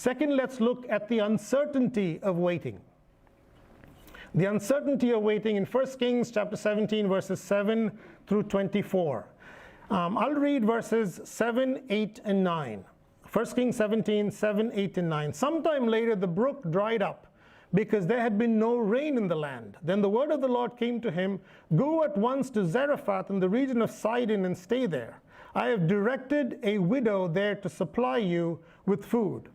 Second, let's look at the uncertainty of waiting. The uncertainty of waiting in 1 Kings chapter 17, verses 7 through 24. I'll read verses 7, 8, and 9. 1 Kings 17, 7, 8, and 9. Sometime later the brook dried up, because there had been no rain in the land. Then the word of the Lord came to him, "Go at once to Zarephath in the region of Sidon and stay there. I have directed a widow there to supply you with food."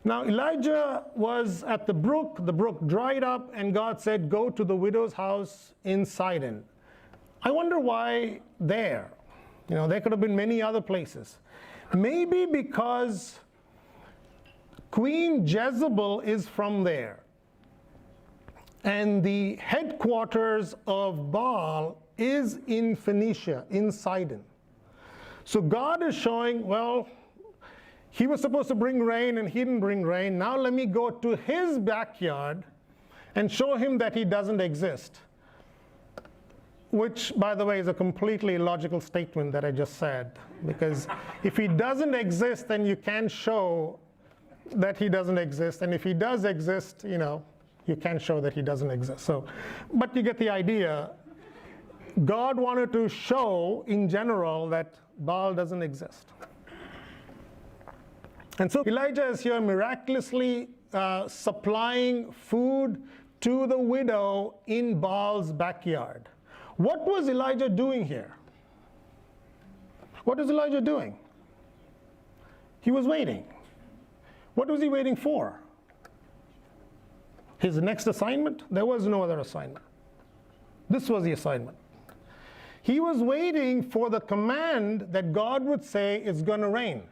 Now Elijah was at the brook dried up, and God said, "Go to the widow's house in Sidon." I wonder why there? There could have been many other places. Maybe because Queen Jezebel is from there, and the headquarters of Baal is in Phoenicia, in Sidon. So God is showing, well, he was supposed to bring rain and he didn't bring rain. Now let me go to his backyard and show him that he doesn't exist. Which, by the way, is a completely illogical statement that I just said. Because if he doesn't exist, then you can't show that he doesn't exist. And if he does exist, you can't show that he doesn't exist. So, but you get the idea. God wanted to show, in general, that Baal doesn't exist. And so Elijah is here miraculously supplying food to the widow in Baal's backyard. What was Elijah doing here? What is Elijah doing? He was waiting. What was he waiting for? His next assignment? There was no other assignment. This was the assignment. He was waiting for the command that God would say it's going to rain.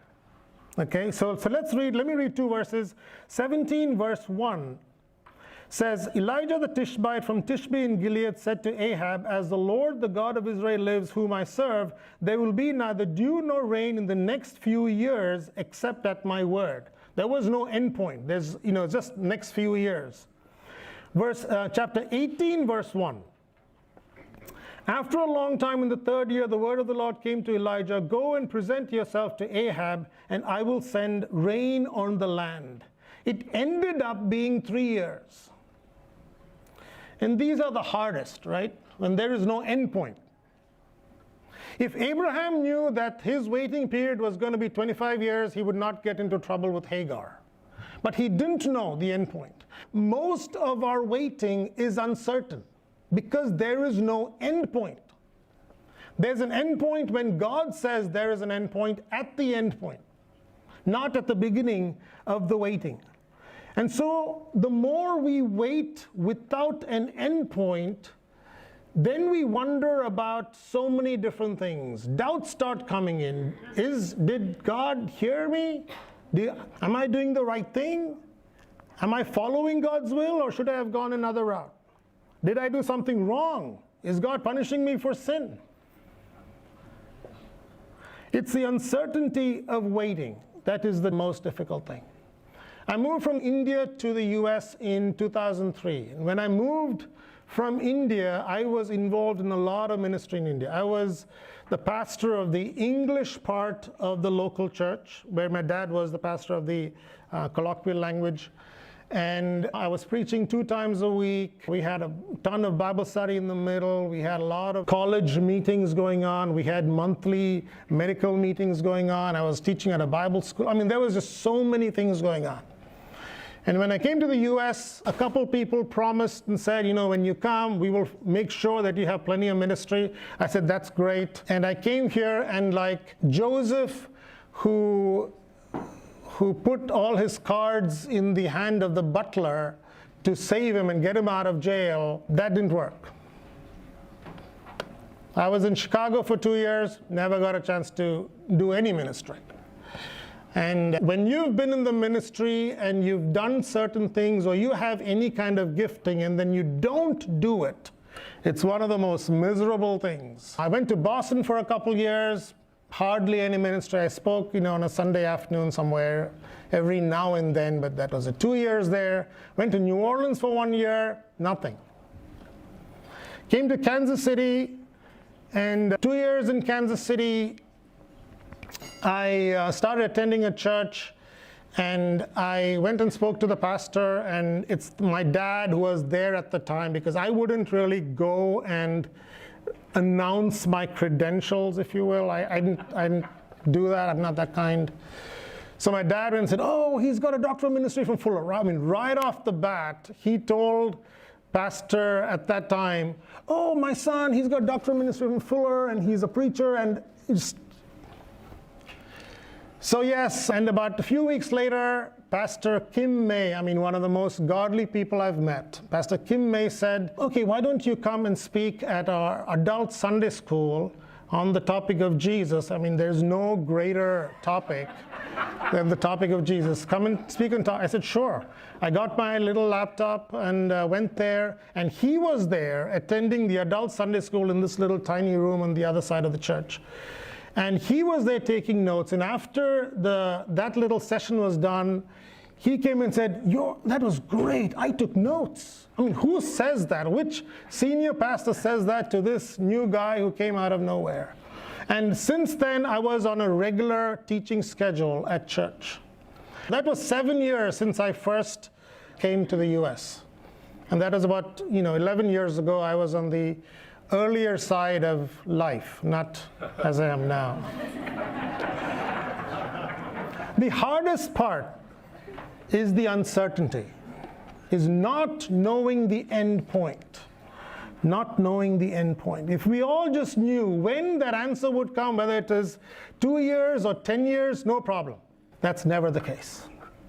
Okay, so let's read. Let me read two verses. 17 verse 1 says, "Elijah the Tishbite from Tishbe in Gilead said to Ahab, 'As the Lord, the God of Israel lives, whom I serve, there will be neither dew nor rain in the next few years except at my word.'" There was no end point. There's, just next few years. Chapter 18, verse 1. "After a long time in the third year, the word of the Lord came to Elijah, 'Go and present yourself to Ahab, and I will send rain on the land.' It ended up being 3 years. And these are the hardest, right? When there is no end point. If Abraham knew that his waiting period was going to be 25 years, he would not get into trouble with Hagar. But he didn't know the end point. Most of our waiting is uncertain because there is no end point. There's an end point when God says there is an end point at the end point, not at the beginning of the waiting. And so the more we wait without an end point, then we wonder about so many different things. Doubts start coming in. Did God hear me? Am I doing the right thing? Am I following God's will, or should I have gone another route? Did I do something wrong? Is God punishing me for sin? It's the uncertainty of waiting that is the most difficult thing. I moved from India to the US in 2003. And when I moved from India, I was involved in a lot of ministry in India. I was the pastor of the English part of the local church, where my dad was the pastor of the colloquial language. And I was preaching 2 times a week. We had a ton of Bible study in the middle. We had a lot of college meetings going on. We had monthly medical meetings going on. I was teaching at a Bible school. I mean, there was just so many things going on. And when I came to the US, a couple people promised and said, when you come, we will make sure that you have plenty of ministry. I said, that's great. And I came here, and like Joseph, who put all his cards in the hand of the butler to save him and get him out of jail, that didn't work. I was in Chicago for 2 years, never got a chance to do any ministry. And when you've been in the ministry and you've done certain things, or you have any kind of gifting and then you don't do it, it's one of the most miserable things. I went to Boston for a couple years, hardly any ministry. I spoke, on a Sunday afternoon somewhere every now and then, but that was 2 years there. Went to New Orleans for 1 year, nothing. Came to Kansas City, and 2 years in Kansas City, I started attending a church, And I went and spoke to the pastor, and it's my dad who was there at the time, because I wouldn't really go and announce my credentials, if you will. I didn't do that. I'm not that kind. So my dad went and said, oh, he's got a doctoral ministry from Fuller. I mean, right off the bat, he told pastor at that time, oh, my son, he's got a doctoral ministry from Fuller, and he's a preacher, and so yes, and about a few weeks later, Pastor Kim May, I mean, one of the most godly people I've met, Pastor Kim May said, okay, why don't you come and speak at our adult Sunday school on the topic of Jesus? I mean, there's no greater topic than the topic of Jesus. Come and speak and talk. I said, sure. I got my little laptop and went there, and he was there attending the adult Sunday school in this little tiny room on the other side of the church. And he was there taking notes, and after that little session was done, he came and said, that was great, I took notes. I mean, who says that? Which senior pastor says that to this new guy who came out of nowhere? And since then, I was on a regular teaching schedule at church. That was 7 years since I first came to the US. And that was about 11 years ago. I was on the earlier side of life, not as I am now. The hardest part is the uncertainty, is not knowing the end point. Not knowing the end point. If we all just knew when that answer would come, whether it is 2 years or 10 years, no problem. That's never the case.